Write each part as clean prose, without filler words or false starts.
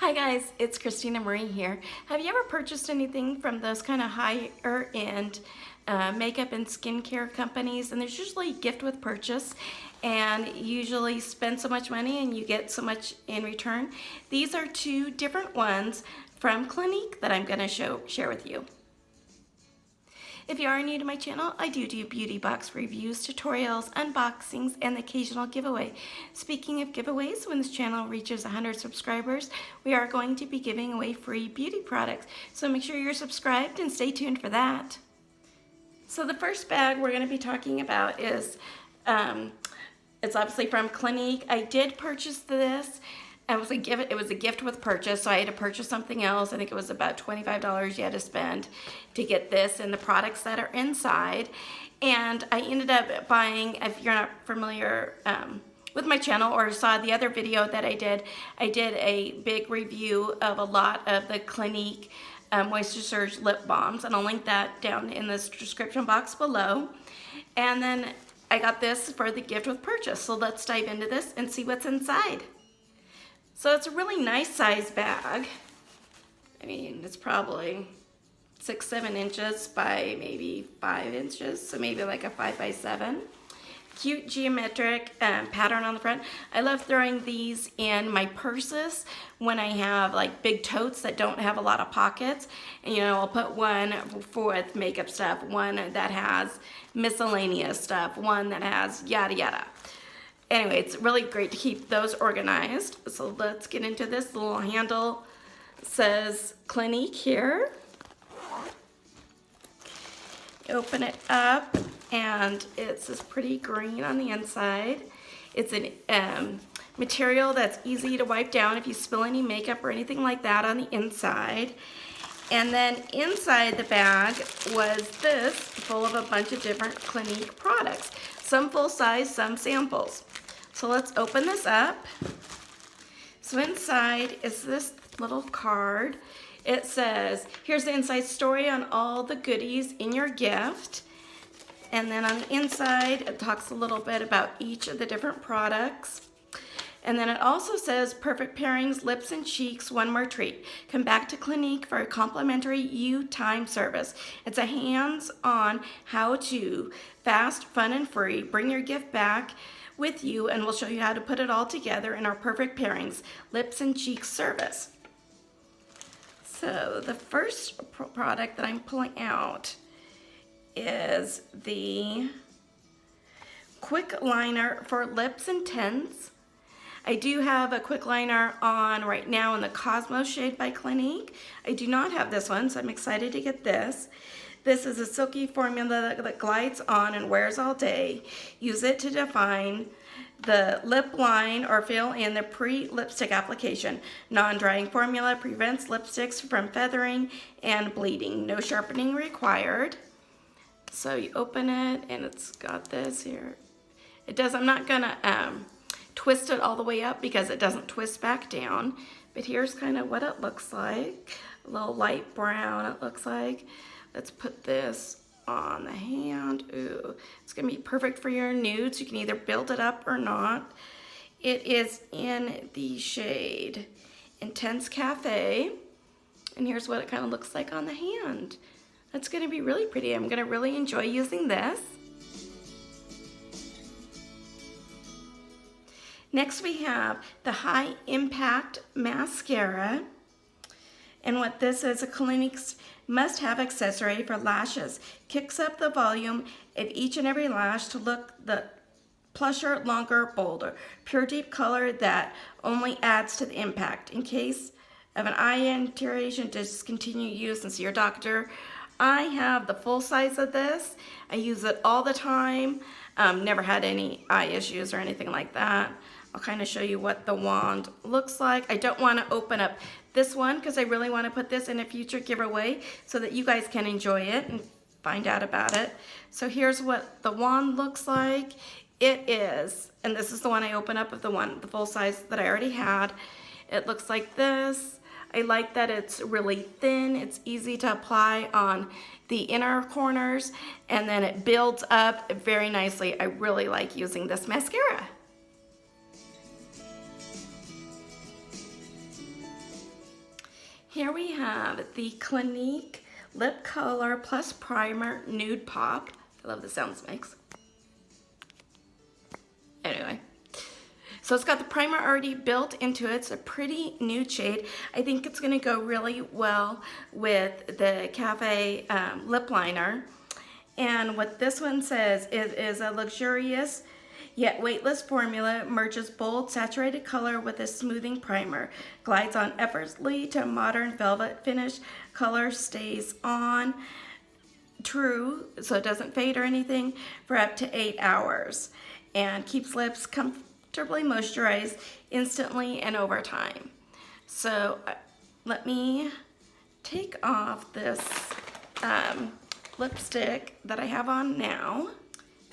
Hi guys, it's Christina Marie here. Have you ever purchased anything from those kind of higher end makeup and skincare companies? And there's usually gift with purchase, and you usually spend so much money and you get so much in return. These are two different ones from Clinique that I'm going to share with you. If you are new to my channel, I do beauty box reviews, tutorials, unboxings, and the occasional giveaway. Speaking of giveaways, when this channel reaches 100 subscribers, we are going to be giving away free beauty products. So make sure you're subscribed and stay tuned for that. So the first bag we're going to be talking about is, it's obviously from Clinique. I did purchase this. It was a gift with purchase, so I had to purchase something else. I think it was about $25 you had to spend to get this and the products that are inside. And I ended up buying, if you're not familiar with my channel or saw the other video that I did a big review of a lot of the Clinique Moisturizing lip balms, and I'll link that down in this description box below. And then I got this for the gift with purchase. So let's dive into this and see what's inside. So it's a really nice size bag. I mean, it's probably 6-7 inches by maybe 5 inches, so maybe like a 5x7. Cute geometric pattern on the front. I love throwing these in my purses when I have like big totes that don't have a lot of pockets. And you know, I'll put one for makeup stuff, one that has miscellaneous stuff, one that has yada yada. Anyway, it's really great to keep those organized. So let's get into this. The little handle says Clinique here. Open it up, and it's this pretty green on the inside. It's a material that's easy to wipe down if you spill any makeup or anything like that on the inside. And then inside the bag was this, full of a bunch of different Clinique products. Some full size, some samples. So let's open this up. So inside is this little card. It says, here's the inside story on all the goodies in your gift. And then on the inside, it talks a little bit about each of the different products. And then it also says, perfect pairings, lips and cheeks, one more treat. Come back to Clinique for a complimentary time service. It's a hands-on how-to, fast, fun, and free. Bring your gift back with you, and we'll show you how to put it all together in our perfect pairings, lips and cheeks service. So the first product that I'm pulling out is the quick liner for lips and tints. I do have a quick liner on right now in the Cosmos shade by Clinique. I do not have this one, so I'm excited to get this. This is a silky formula that glides on and wears all day. Use it to define the lip line or fill in the pre-lipstick application. Non-drying formula prevents lipsticks from feathering and bleeding. No sharpening required. So you open it, and it's got this here. It does, I'm not gonna twist it all the way up because it doesn't twist back down. But here's kind of what it looks like. A little light brown it looks like. Let's put this on the hand. Ooh, it's gonna be perfect for your nudes. You can either build it up or not. It is in the shade Intense Cafe. And here's what it kind of looks like on the hand. That's gonna be really pretty. I'm gonna really enjoy using this. Next we have the High Impact Mascara. And what this is, a Clinique's must-have accessory for lashes. Kicks up the volume of each and every lash to look the plusher, longer, bolder. Pure deep color that only adds to the impact. In case of an eye irritation, discontinue use and see your doctor. I have the full size of this. I use it all the time. Never had any eye issues or anything like that. I'll kind of show you what the wand looks like. I don't want to open up this one because I really want to put this in a future giveaway so that you guys can enjoy it and find out about it. So here's what the wand looks like. It is, and this is the one I open up of the full size that I already had. It looks like this. I like that it's really thin. It's easy to apply on the inner corners, and then it builds up very nicely. I really like using this mascara. Here we have the Clinique Lip Color Plus Primer Nude Pop. I love the sound this makes. Anyway, so it's got the primer already built into it. It's a pretty nude shade. I think it's going to go really well with the Cafe lip liner. And what this one says is a luxurious yet weightless formula, merges bold saturated color with a smoothing primer, glides on effortlessly to a modern velvet finish, color stays on true so it doesn't fade or anything for up to 8 hours, and keeps lips comfortably moisturized instantly and over time. So let me take off this lipstick that I have on now,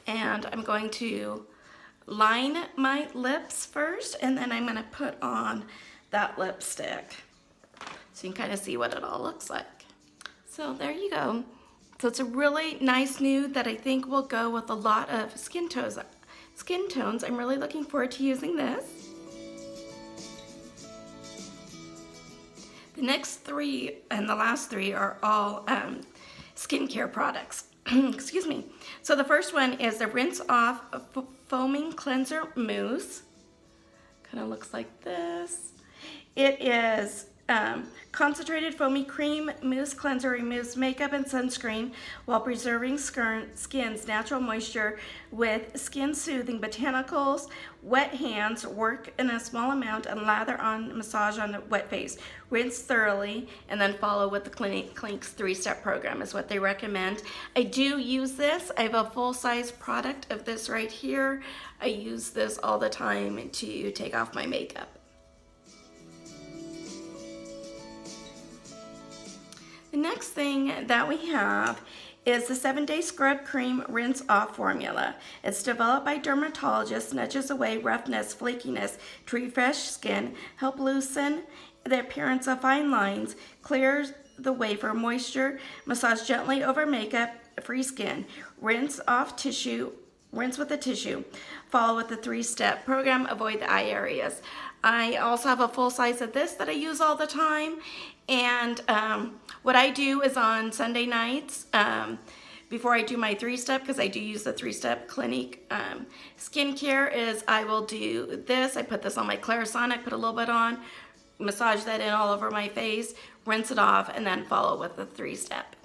and I'm going to line my lips first, and then I'm going to put on that lipstick so you can kind of see what it all looks like. So there you go. So it's a really nice nude that I think will go with a lot of skin tones. I'm really looking forward to using this. The next three and the last three are all skincare products. Excuse me. So the first one is the Rinse Off Foaming Cleanser Mousse. Kind of looks like this. It is concentrated foamy cream mousse cleanser, removes makeup and sunscreen while preserving skin's natural moisture with skin soothing botanicals. Wet hands work in a small amount and lather on, massage on a wet face. Rinse thoroughly and then follow with the Clinique's 3-step program is what they recommend. I do use this. I have a full-size product of this right here. I use this all the time to take off my makeup. The next thing that we have is the 7-Day Scrub Cream Rinse Off formula. It's developed by dermatologists, nudges away roughness, flakiness to refresh skin, help loosen the appearance of fine lines, clears the way for moisture, massage gently over makeup, free skin, rinse off tissue, rinse with a tissue, follow with the 3-step program, avoid the eye areas. I also have a full size of this that I use all the time, and what I do is on Sunday nights, before I do my 3-step, because I do use the 3-step Clinique skincare, is I will do this. I put this on my Clarisonic, put a little bit on, massage that in all over my face, rinse it off, and then follow with the 3-step.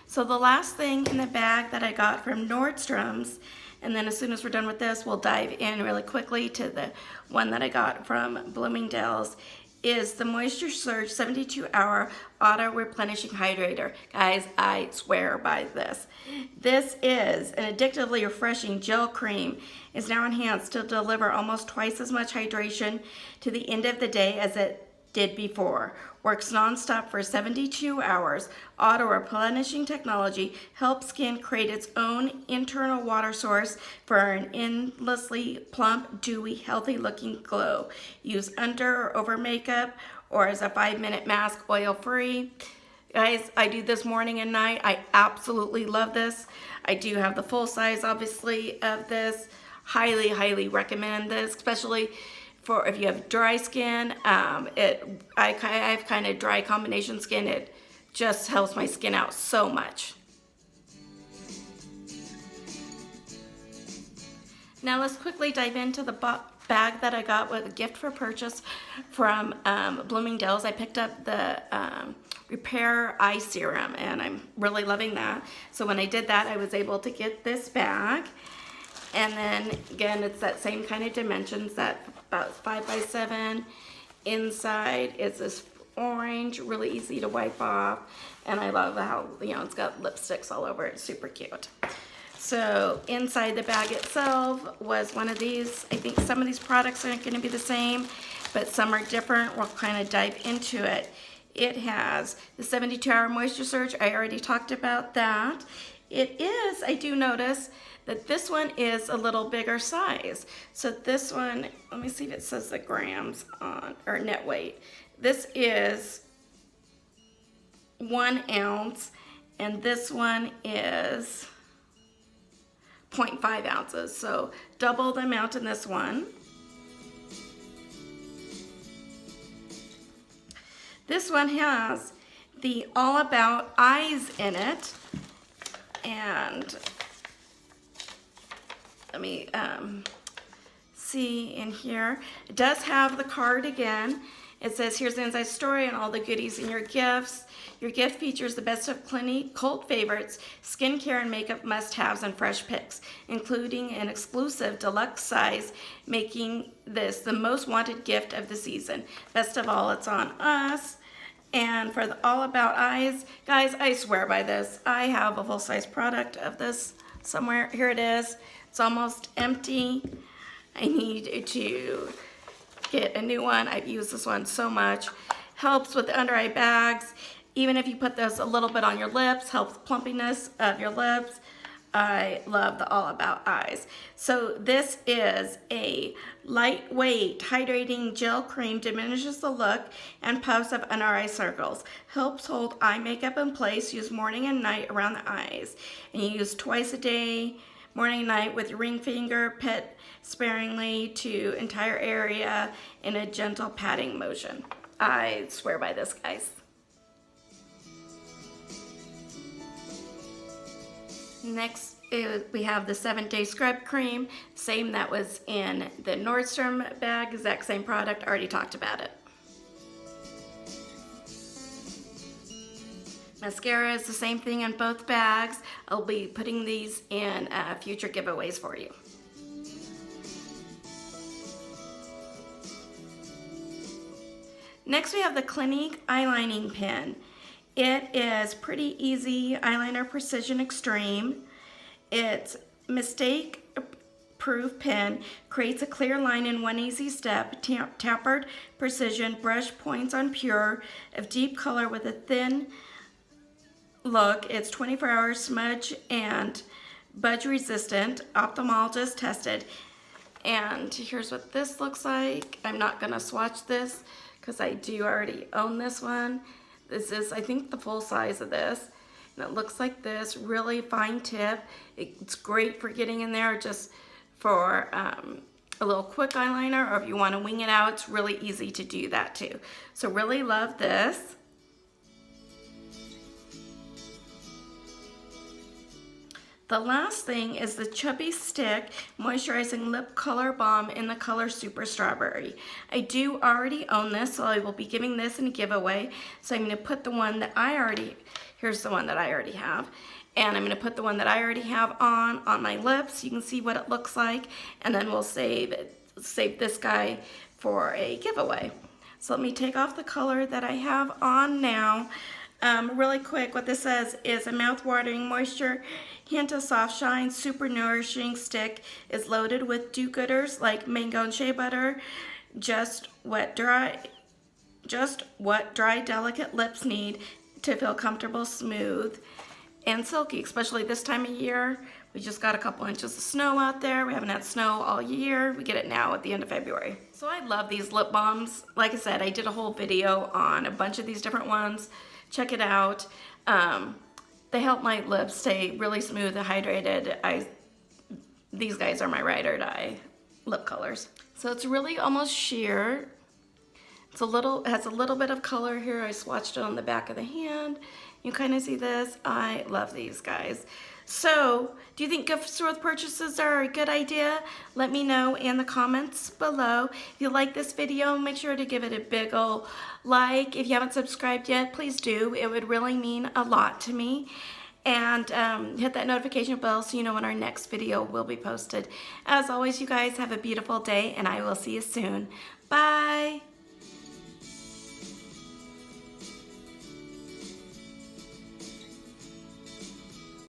So the last thing in the bag that I got from Nordstrom's, and then as soon as we're done with this, we'll dive in really quickly to the one that I got from Bloomingdale's, is the Moisture Surge 72-Hour Auto Replenishing Hydrator. Guys, I swear by this. This is an addictively refreshing gel cream. It's now enhanced to deliver almost twice as much hydration to the end of the day as it did before. Works non-stop for 72 hours. Auto replenishing technology helps skin create its own internal water source for an endlessly plump, dewy, healthy looking glow. Use under or over makeup or as a 5-minute mask, oil free. Guys, I do this morning and night. I absolutely love this. I do have the full size, obviously, of this. Highly, highly recommend this, especially for if you have dry skin. I have kind of dry combination skin. It just helps my skin out so much. Now let's quickly dive into the bag that I got with a gift for purchase from Bloomingdale's. I picked up the Repair Eye Serum, and I'm really loving that. So when I did that, I was able to get this bag. And then again, it's that same kind of dimensions, that about 5x7. Inside is this orange, really easy to wipe off. And I love how, it's got lipsticks all over it. Super cute. So inside the bag itself was one of these. I think some of these products aren't going to be the same, but some are different. We'll kind of dive into it. It has the 72-hour moisture surge. I already talked about that. It is, I do notice that this one is a little bigger size. So this one, let me see if it says the grams on, or net weight. This is 1 ounce, and this one is 0.5 ounces. So double the amount in this one. this one has the All About Eyes in it. And let me see in here. It does have the card again. It says, here's the inside story and all the goodies in your gifts. Your gift features the best of Clinique cult favorites, skincare and makeup must-haves, and fresh picks, including an exclusive deluxe size, making this the most wanted gift of the season. Best of all, it's on us. And for the All About Eyes, guys, I swear by this. I have a full-size product of this somewhere. Here it is. It's almost empty. I need to get a new one. I've used this one so much. Helps with the under eye bags. Even if you put this a little bit on your lips, helps plumpiness of your lips. I love the All About Eyes. So this is a lightweight hydrating gel cream, diminishes the look and puffs of under eye circles. Helps hold eye makeup in place, use morning and night around the eyes. And you use twice a day, morning and night with your ring finger, pet sparingly to entire area in a gentle patting motion. I swear by this, guys. Next, we have the 7-day scrub cream, same that was in the Nordstrom bag, exact same product, already talked about it. Mascara is the same thing in both bags. I'll be putting these in future giveaways for you. Next we have the Clinique eyelining pen. It is pretty easy eyeliner precision extreme. It's mistake-proof pen, creates a clear line in one easy step, tapered precision, brush points on pure, of deep color with a thin look. It's 24-hour smudge and budge resistant, ophthalmologist tested. And here's what this looks like. I'm not gonna swatch this because I do already own this one. This is, I think, the full size of this. And it looks like this, really fine tip. It's great for getting in there just for a little quick eyeliner, or if you want to wing it out, it's really easy to do that too. So really love this. The last thing is the Chubby Stick Moisturizing Lip Color Balm in the color Super Strawberry. I do already own this, so I will be giving this in a giveaway. So I'm going to put the one that here's the one that I already have. And I'm going to put the one that I already have on my lips. You can see what it looks like. And then we'll save this guy for a giveaway. So let me take off the color that I have on now. Really quick, what this says is a mouth-watering moisture, hint of soft shine, super nourishing stick, is loaded with do-gooders like mango and shea butter, just what dry, delicate lips need to feel comfortable, smooth, and silky, especially this time of year. We just got a couple inches of snow out there. We haven't had snow all year. We get it now at the end of February. So I love these lip balms. Like I said, I did a whole video on a bunch of these different ones. Check it out. They help my lips stay really smooth and hydrated. These guys are my ride or die lip colors. So it's really almost sheer. It has a little bit of color here. I swatched it on the back of the hand. You kind of see this. I love these guys. So, do you think gift with purchases are a good idea? Let me know in the comments below. If you like this video, make sure to give it a big ol' like. If you haven't subscribed yet, please do. It would really mean a lot to me. And hit that notification bell so you know when our next video will be posted. As always, you guys have a beautiful day, and I will see you soon. Bye.